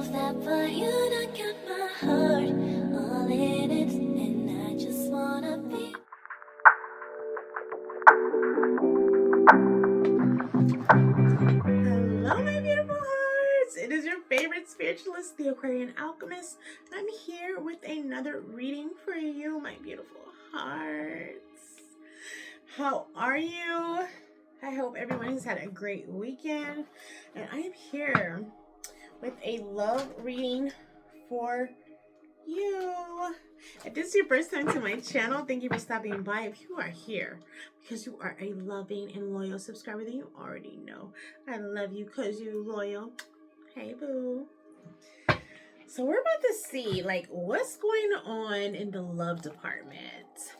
move that for you. I got my heart all in it, and I just wanna be. Hello, my beautiful hearts. It is your favorite spiritualist, the Aquarian Alchemist. I'm here with another reading for you, my beautiful hearts. How are you? I hope everyone has had a great weekend. And I am here with a love reading for you. If this is your first time to my channel, thank you for stopping by. If you are here because you are a loving and loyal subscriber, then you already know I love you because you're loyal. Hey, boo. So we're about to see like what's going on in the love department.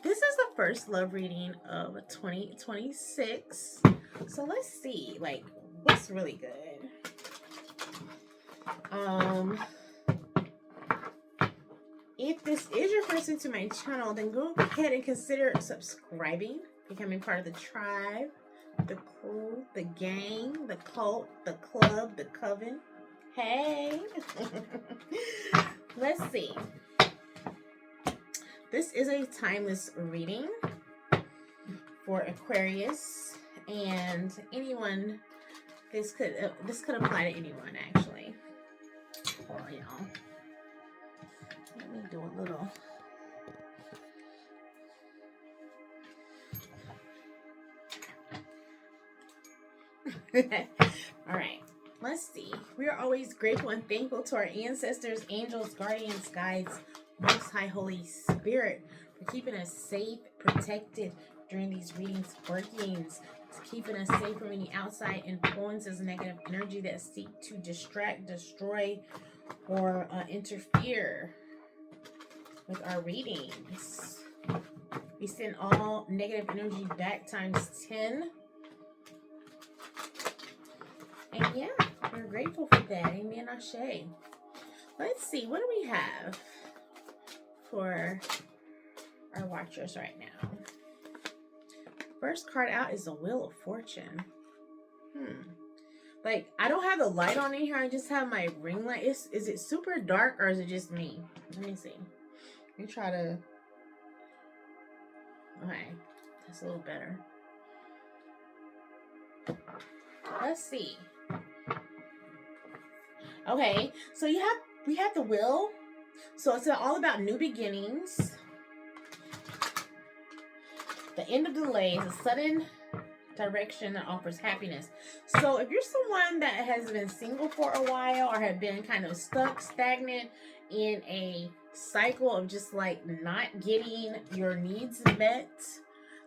This is the first love reading of 2026. So let's see like what's really good. If this is your first into my channel, then go ahead and consider subscribing, becoming part of the tribe, the crew, the gang, the cult, the club, the coven. Hey. Let's see. This is a timeless reading for Aquarius and anyone. This could apply to anyone actually. Well, you know. Let me do a little. All right, let's see. We are always grateful and thankful to our ancestors, angels, guardians, guides, Most High Holy Spirit for keeping us safe, protected during these readings, workings, keeping us safe from any outside influences, negative energy that seek to distract, destroy, or interfere with our readings. We send all negative energy back times 10. And yeah, we're grateful for that. Amen. Ashe. Let's see. What do we have for our watchers right now? First card out is the Wheel of Fortune. Like, I don't have the light on in here. I just have my ring light. Is it super dark or is it just me? Let me see. Let me try to... Okay. That's a little better. Let's see. Okay. So we have the Wheel. So it's all about new beginnings. The end of delays. A sudden direction that offers happiness. So if you're someone that has been single for a while or have been kind of stuck, stagnant in a cycle of just like not getting your needs met,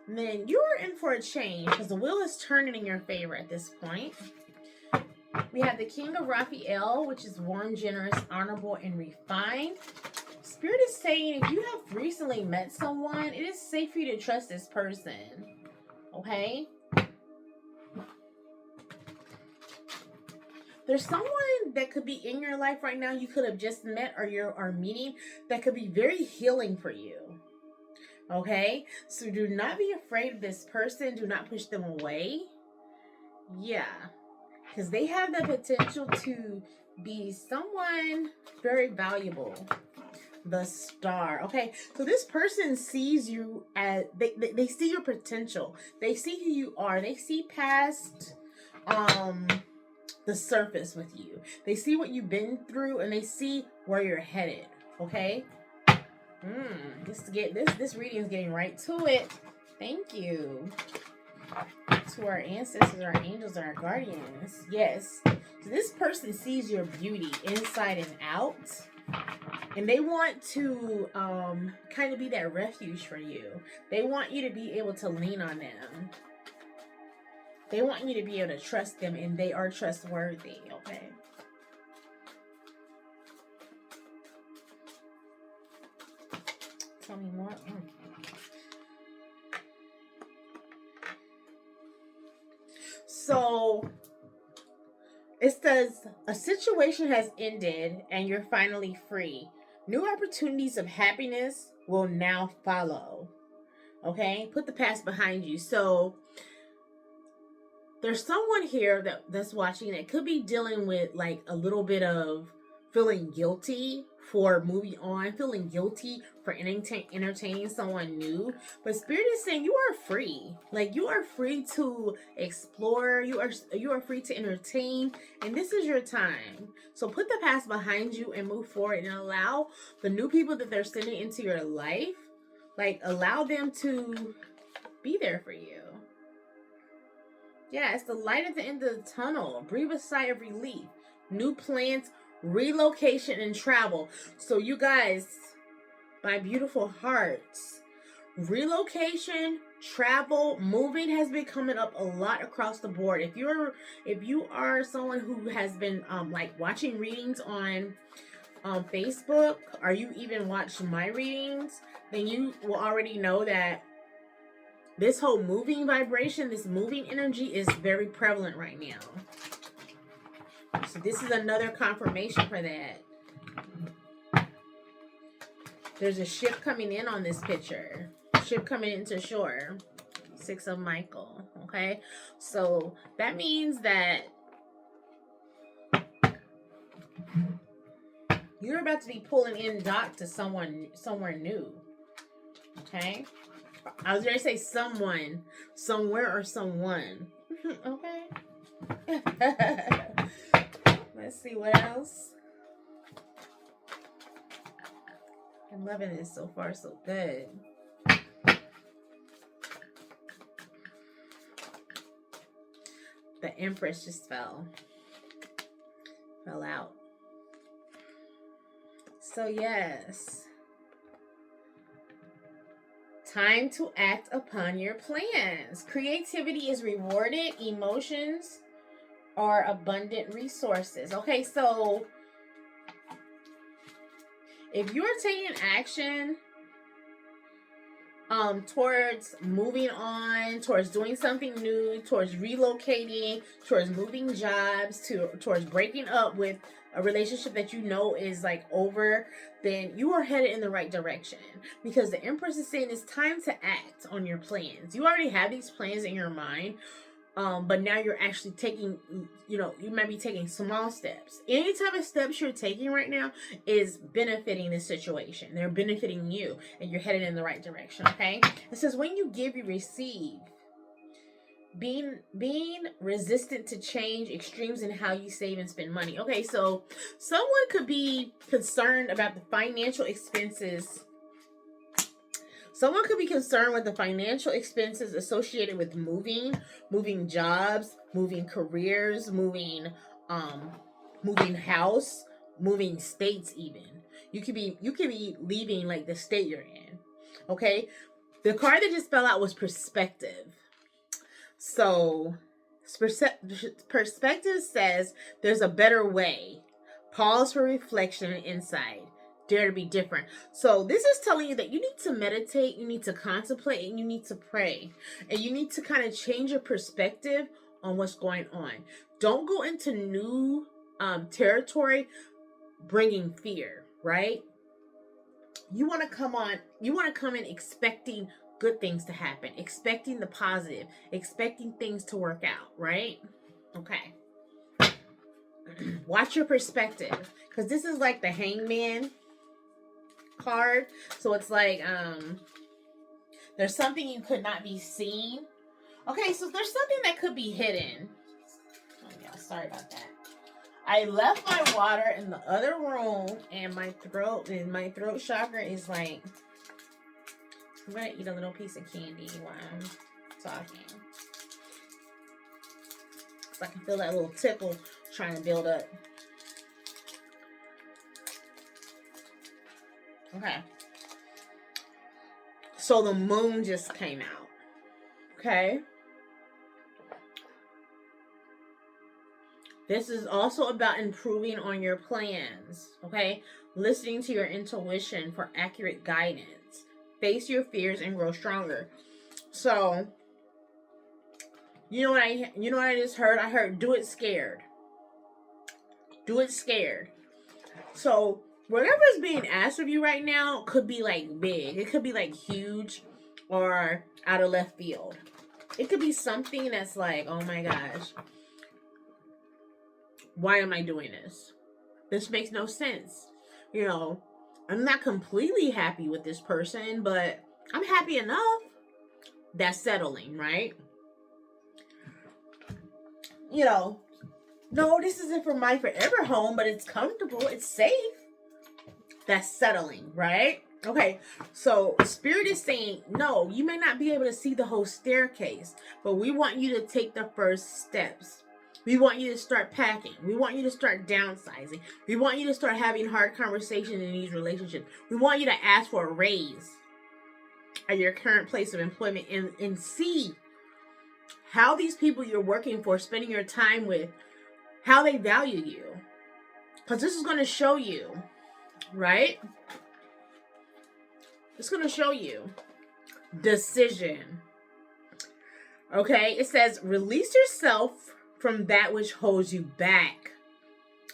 then you're in for a change because the wheel is turning in your favor at this point. We have the King of Raphael, which is warm, generous, honorable, and refined. Spirit is saying if you have recently met someone, it is safe for you to trust this person. Okay? There's someone that could be in your life right now you could have just met or you are meeting that could be very healing for you. Okay? So do not be afraid of this person. Do not push them away. Yeah. Because they have the potential to be someone very valuable. The Star. Okay? So this person sees you as... They see your potential. They see who you are. They see past... the surface with you. They see what you've been through and they see where you're headed. Okay? This reading is getting right to it. Thank you to our ancestors, our angels, our guardians. Yes. So this person sees your beauty inside and out. And they want to kind of be that refuge for you. They want you to be able to lean on them. They want you to be able to trust them, and they are trustworthy, okay? Tell me more. So, it says, a situation has ended, and you're finally free. New opportunities of happiness will now follow. Okay? Put the past behind you. So, there's someone here that's watching that could be dealing with like a little bit of feeling guilty for moving on, feeling guilty for entertaining someone new. But Spirit is saying you are free. Like, you are free to explore. You are free to entertain, and this is your time. So put the past behind you and move forward, and allow the new people that they're sending into your life, like, allow them to be there for you. Yeah, it's the light at the end of the tunnel. Breathe a sigh of relief. New plans, relocation, and travel. So you guys, my beautiful hearts, relocation, travel, moving has been coming up a lot across the board. If you are someone who has been like watching readings on Facebook, or you even watch my readings, then you will already know that this whole moving vibration, this moving energy is very prevalent right now. So this is another confirmation for that. There's a ship coming in on this picture. Ship coming into shore. 6 of Michael. Okay. So that means that you're about to be pulling in dock to somewhere new. Okay. I was going to say someone, somewhere, or someone. Okay. Let's see what else. I'm loving this so far, so good. The Empress just fell out. So yes. Time to act upon your plans. Creativity is rewarded. Emotions are abundant resources. Okay, so if you're taking action towards moving on, towards doing something new, towards relocating, towards moving jobs, towards breaking up with a relationship that you know is like over, then you are headed in the right direction. Because the Empress is saying it's time to act on your plans. You already have these plans in your mind, but now you're actually taking, you might be taking small steps. Any type of steps you're taking right now is benefiting this situation. They're benefiting you, and you're headed in the right direction, okay? It says, when you give, you receive. Being resistant to change, extremes in how you save and spend money. Okay, so someone could be concerned about the financial expenses. Someone could be concerned with the financial expenses associated with moving jobs, moving careers, moving house, moving states even. You could be leaving like the state you're in. Okay? The card that just fell out was perspective. So perspective says there's a better way. Pause for reflection and insight. Dare to be different. So this is telling you that you need to meditate, you need to contemplate, and you need to pray. And you need to kind of change your perspective on what's going on. Don't go into new territory bringing fear, right? You want to come in expecting good things to happen, expecting the positive, expecting things to work out, right? Okay. Watch your perspective, because this is like the Hangman card. So it's like there's something you could not be seen. Okay, so there's something that could be hidden. Oh yeah, sorry about that. I left my water in the other room, and my throat chakra is like, I'm gonna eat a little piece of candy while I'm talking, so I can feel that little tickle trying to build up. Okay. So the moon just came out. Okay. This is also about improving on your plans. Okay. Listening to your intuition for accurate guidance. Face your fears and grow stronger. So, you know what I just heard? I heard do it scared. Do it scared. So, whatever is being asked of you right now could be like big. It could be like huge or out of left field. It could be something that's like, oh my gosh, why am I doing this? This makes no sense. You know, I'm not completely happy with this person, but I'm happy enough. That's settling, right? You know, no, this isn't for my forever home, but it's comfortable, it's safe. That's settling, right? Okay, so Spirit is saying, no, you may not be able to see the whole staircase, but we want you to take the first steps. We want you to start packing. We want you to start downsizing. We want you to start having hard conversations in these relationships. We want you to ask for a raise at your current place of employment and see how these people you're working for, spending your time with, how they value you. Because this is going to show you, right? It's going to show you decision. Okay, it says, release yourself from that which holds you back.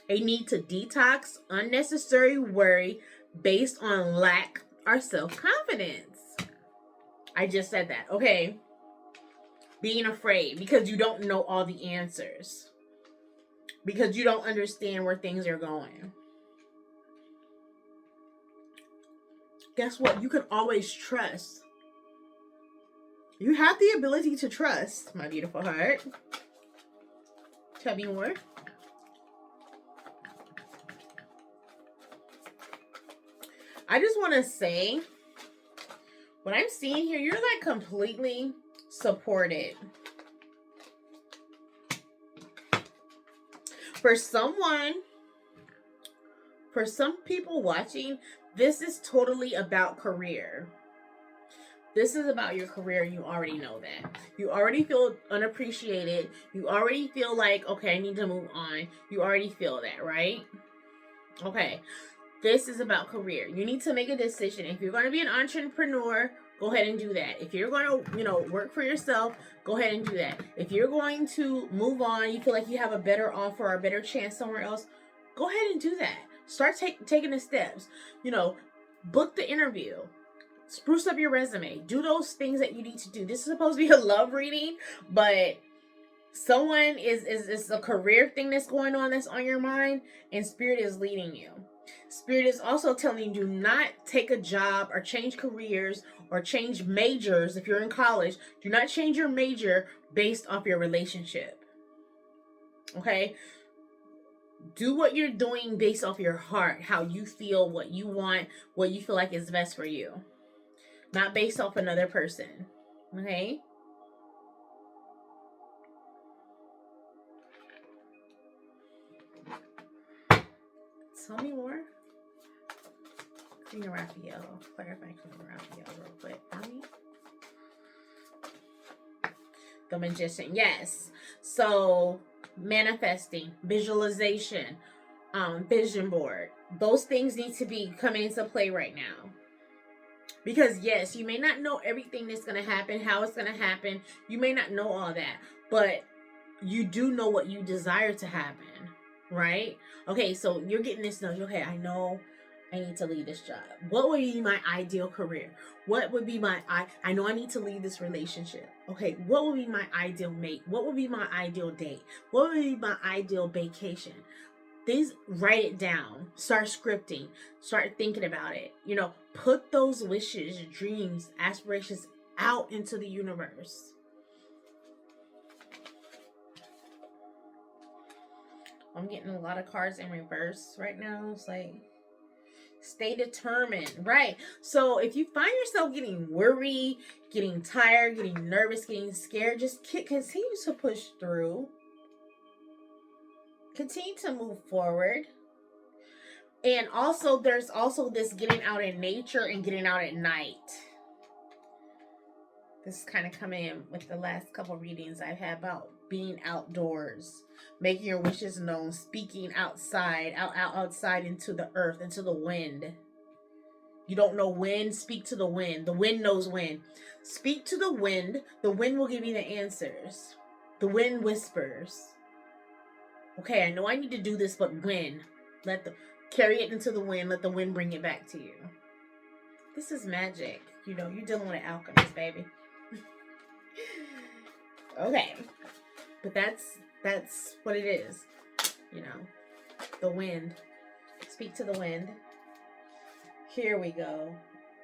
A need to detox unnecessary worry based on lack or self-confidence. I just said that. Okay. Being afraid because you don't know all the answers. Because you don't understand where things are going. Guess what? You can always trust. You have the ability to trust, my beautiful heart. Tell me more. I just want to say, what I'm seeing here, you're like completely supported. For someone, for some people watching, this is totally about career. This is about your career. You already know that. You already feel unappreciated. You already feel like, okay, I need to move on. You already feel that, right? Okay. This is about career. You need to make a decision. If you're going to be an entrepreneur, go ahead and do that. If you're going to, work for yourself, go ahead and do that. If you're going to move on, you feel like you have a better offer or a better chance somewhere else, go ahead and do that. Start taking the steps. Book the interview. Spruce up your resume. Do those things that you need to do. This is supposed to be a love reading, but someone is a career thing that's going on, that's on your mind, and Spirit is leading you. Spirit is also telling you, do not take a job or change careers or change majors. If you're in college, do not change your major based off your relationship. Okay? Do what you're doing based off your heart, how you feel, what you want, what you feel like is best for you. Not based off another person. Okay? Tell me more. Queen of Raphael. Clarify Queen of Raphael real quick for me. The Magician. Yes. So, manifesting, visualization, vision board. Those things need to be coming into play right now. Because yes, you may not know everything that's going to happen, how it's going to happen. You may not know all that. But you do know what you desire to happen. Right? Okay, so you're getting this nudge. Okay, I know I need to leave this job. What would be my ideal career? What would be I know I need to leave this relationship. Okay, what would be my ideal mate? What would be my ideal date? What would be my ideal vacation? Things, write it down. Start scripting. Start thinking about it. Put those wishes, dreams, aspirations out into the universe. I'm getting a lot of cards in reverse right now. It's like, stay determined. Right. So if you find yourself getting worried, getting tired, getting nervous, getting scared, just continue to push through. Continue to move forward. And also, there's also this getting out in nature and getting out at night. This is kind of coming in with the last couple readings I've had about being outdoors, making your wishes known, speaking outside, outside into the earth, into the wind. You don't know when? Speak to the wind. The wind knows when. Speak to the wind. The wind will give you the answers. The wind whispers. Okay, I know I need to do this, but when? Carry it into the wind. Let the wind bring it back to you. This is magic. You're dealing with an alchemist, baby. Okay. But that's what it is. The wind. speak to the wind. Here we go.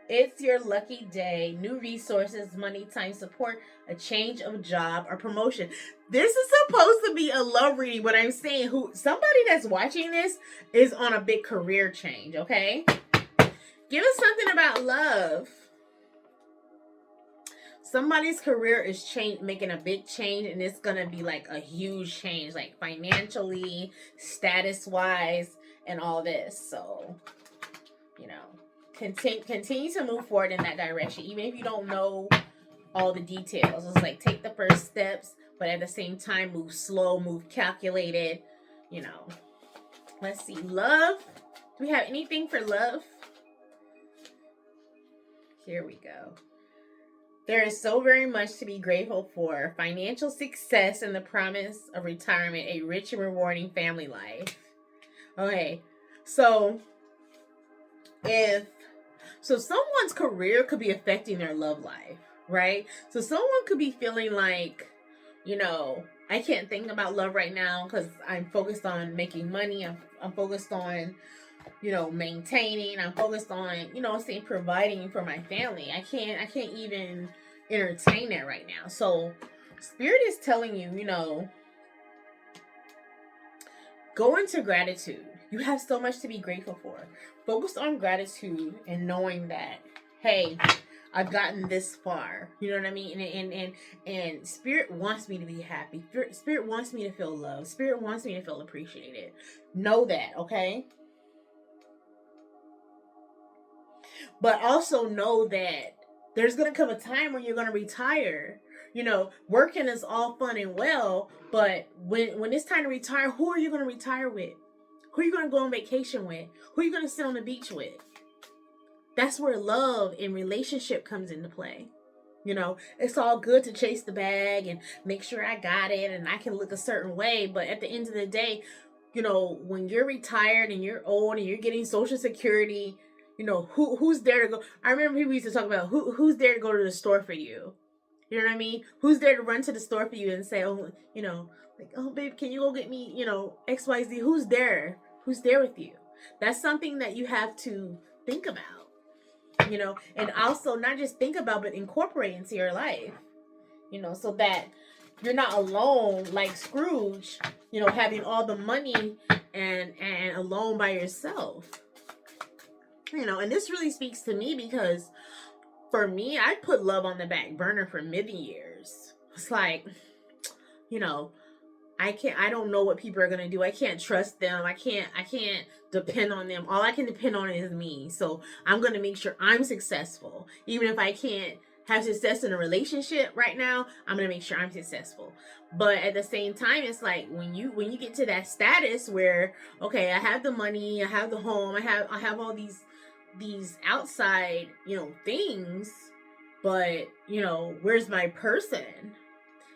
It's your lucky day. New resources, money, time, support, a change of job or promotion. This is supposed to be a love reading, but I'm saying somebody that's watching this is on a big career change, okay? Give us something about love. Somebody's career is making a big change, and it's gonna be like a huge change, like financially, status-wise, and all this. So, you know, continue to move forward in that direction, even if you don't know all the details. It's like take the first steps, but at the same time, move slow, move calculated. You know. Let's see, love. Do we have anything for love? Here we go. There is so very much to be grateful for. Financial success and the promise of retirement, a rich and rewarding family life. Okay, so someone's career could be affecting their love life, right? So someone could be feeling like, you know, I can't think about love right now because I'm focused on making money. I'm focused on, you know, maintaining. I'm focused on, you know, saying providing for my family. I can't even entertain that right now. So Spirit is telling you, you know, go into gratitude. You have so much to be grateful for. Focus on gratitude and knowing that, hey, I've gotten this far. You know what I mean? And Spirit wants me to be happy. Spirit wants me to feel loved. Spirit wants me to feel appreciated. Know that, okay? But also know that there's going to come a time when you're going to retire. You know, working is all fun and well, but when it's time to retire, who are you going to retire with? Who are you going to go on vacation with? Who are you going to sit on the beach with? That's where love and relationship comes into play. You know, it's all good to chase the bag and make sure I got it and I can look a certain way. But at the end of the day, you know, when you're retired and you're old and you're getting Social Security, you know, who's there to go? I remember people used to talk about who's there to go to the store for you. You know what I mean? Who's there to run to the store for you and say, oh, you know, like, oh, babe, can you go get me, you know, XYZ? Who's there? Who's there with you? That's something that you have to think about, you know, and also not just think about, but incorporate into your life, you know, so that you're not alone like Scrooge, you know, having all the money and alone by yourself, you know. And this really speaks to me because for me, I put love on the back burner for many years. It's like, you know, I don't know what people are going to do. I can't trust them. I can't depend on them. All I can depend on is me. So I'm going to make sure I'm successful. Even if I can't have success in a relationship right now, I'm going to make sure I'm successful. But at the same time, it's like when you get to that status where, okay, I have the money, I have the home, I have all these outside, you know, things, but, you know, where's my person?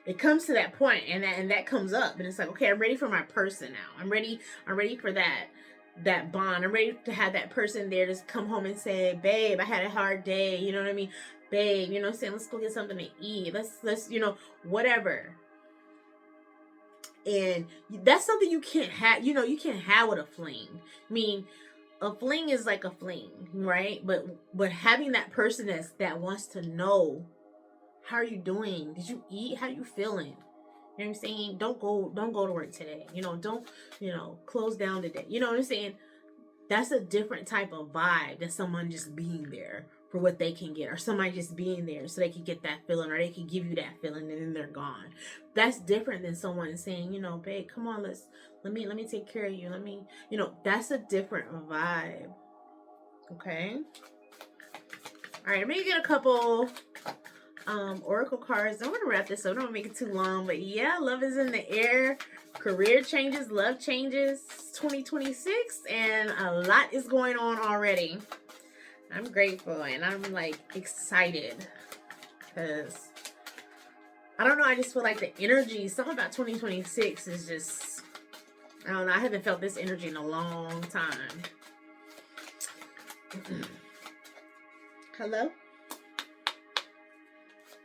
It comes to that point, and that comes up, and it's like, okay, I'm ready for my person now. I'm ready for that bond. I'm ready to have that person there to come home and say, babe, I had a hard day. You know what I mean? Babe, you know what I'm saying? Let's go get something to eat. Let's, you know, whatever. And that's something you can't have, you know, you can't have with a fling. I mean, a fling is like a fling, right? But having that person that wants to know, how are you doing? Did you eat? How you feeling? You know what I'm saying? Don't go to work today. You know, don't, you know, close down today. You know what I'm saying? That's a different type of vibe than someone just being there for what they can get, or somebody just being there so they can get that feeling, or they can give you that feeling and then they're gone. That's different than someone saying, you know, babe, come on, let me take care of you. Let me, you know, that's a different vibe. Okay. All right, I'm gonna get a couple oracle cards. I want to wrap this up. I don't want to make it too long, but yeah, love is in the air. Career changes, love changes, 2026, and a lot is going on already. I'm grateful and I'm like excited because I don't know, I just feel like the energy, something about 2026 is just, I don't know, I haven't felt this energy in a long time. Hello?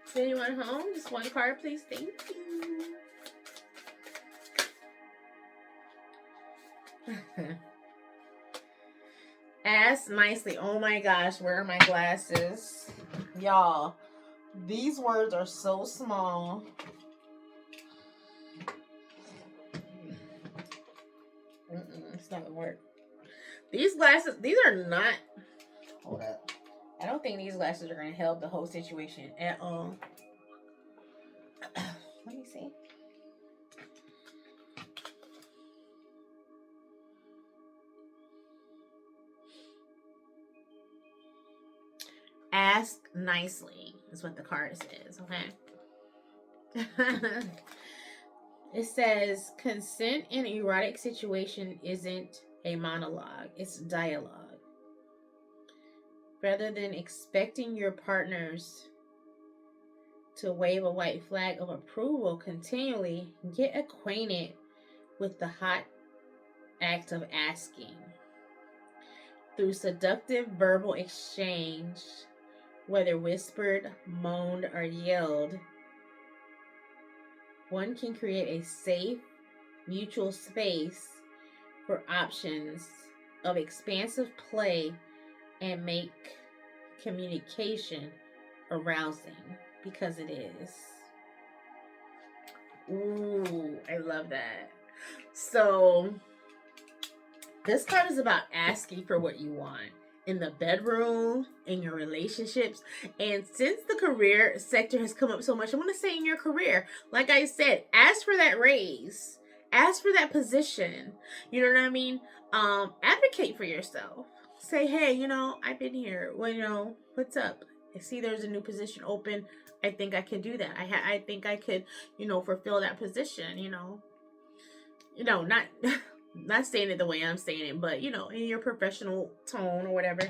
Is anyone home? Just one card, please. Thank you. Ask nicely. Oh my gosh, where are my glasses? Y'all, these words are so small. It's not gonna work. These glasses, these are not. Hold up. I don't think these glasses are gonna help the whole situation at all. Let me see. Ask nicely is what the card says, okay? It says, consent in erotic situation isn't a monologue, it's dialogue. Rather than expecting your partners to wave a white flag of approval continually, get acquainted with the hot act of asking. Through seductive verbal exchange, whether whispered, moaned, or yelled, one can create a safe, mutual space for options of expansive play and make communication arousing, because it is. Ooh, I love that. So, this card is about asking for what you want in the bedroom, in your relationships. And since the career sector has come up so much, I'm going to say in your career, like I said, ask for that raise. Ask for that position. You know what I mean? Advocate for yourself. Say, hey, you know, I've been here. Well, you know, what's up? I see there's a new position open. I think I can do that. I think I could, you know, fulfill that position, you know. You know, not saying it the way I'm saying it, but, you know, in your professional tone or whatever.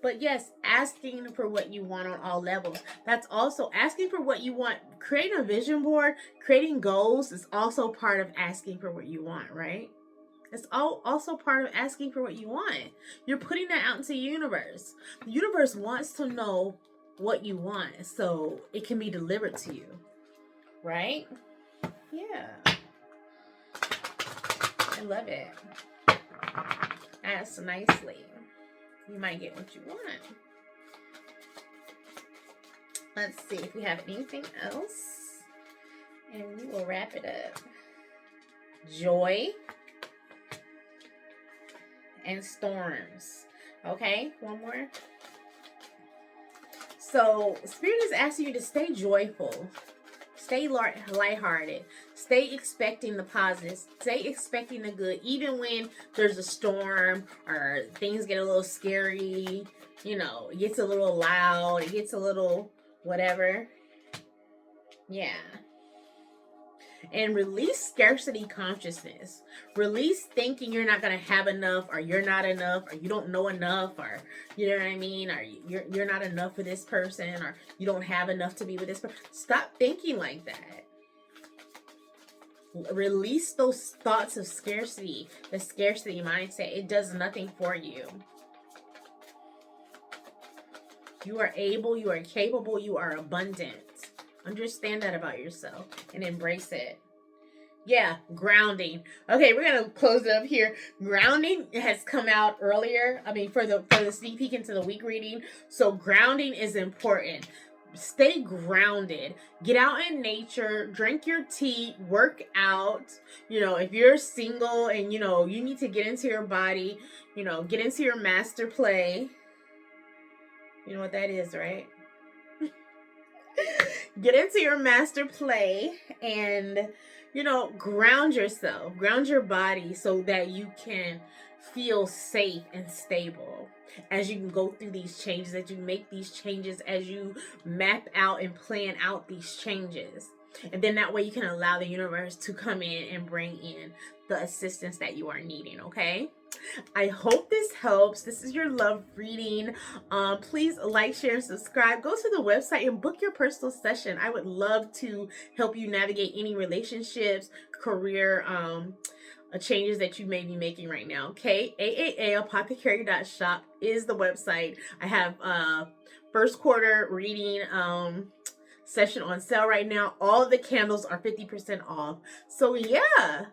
But yes, asking for what you want on all levels. That's also asking for what you want. Creating a vision board, creating goals is also part of asking for what you want, right? It's also part of asking for what you want. You're putting that out into the universe. The universe wants to know what you want so it can be delivered to you, right? Yeah. I love it. Ask nicely. You might get what you want. Let's see if we have anything else. And we will wrap it up. Joy and storms. Okay, one more. So, Spirit is asking you to stay joyful. Stay lighthearted. Stay expecting the positive. Stay expecting the good. Even when there's a storm or things get a little scary, you know, it gets a little loud, it gets a little whatever. Yeah. And release scarcity consciousness. Release thinking you're not going to have enough, or you're not enough, or you don't know enough, or you know what I mean, or you're not enough for this person, or you don't have enough to be with this person. Stop thinking like that. Release those thoughts of scarcity, the scarcity mindset. It does nothing for you. You are able, you are capable, you are abundant. Understand that about yourself and embrace it. Yeah, grounding. Okay, we're gonna close it up here. Grounding has come out earlier. I mean, for the sneak peek into the week reading. So grounding is important. Stay grounded. Get out in nature. Drink your tea. Work out. You know, if you're single and you know you need to get into your body, you know, get into your master play. You know what that is, right? Get into your master play and, you know, ground yourself, ground your body so that you can feel safe and stable as you can go through these changes, as you make these changes, as you map out and plan out these changes. And then that way you can allow the universe to come in and bring in the assistance that you are needing, okay? I hope this helps. This is your love reading. Please like, share, and subscribe. Go to the website and book your personal session. I would love to help you navigate any relationships, career changes that you may be making right now. Okay, aaaapothecary.shop is the website. I have first quarter reading session on sale right now. All of the candles are 50% off. So yeah.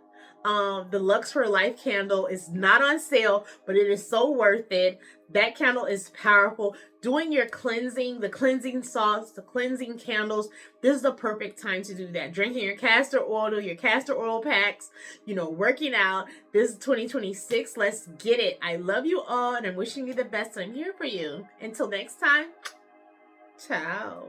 The Lux for Life candle is not on sale, but it is so worth it. That candle is powerful. Doing your cleansing, the cleansing salts, the cleansing candles, this is the perfect time to do that. Drinking your castor oil, your castor oil packs, working out. This is 2026. Let's get it. I love you all, and I'm wishing you the best. I'm here for you. Until next time, ciao.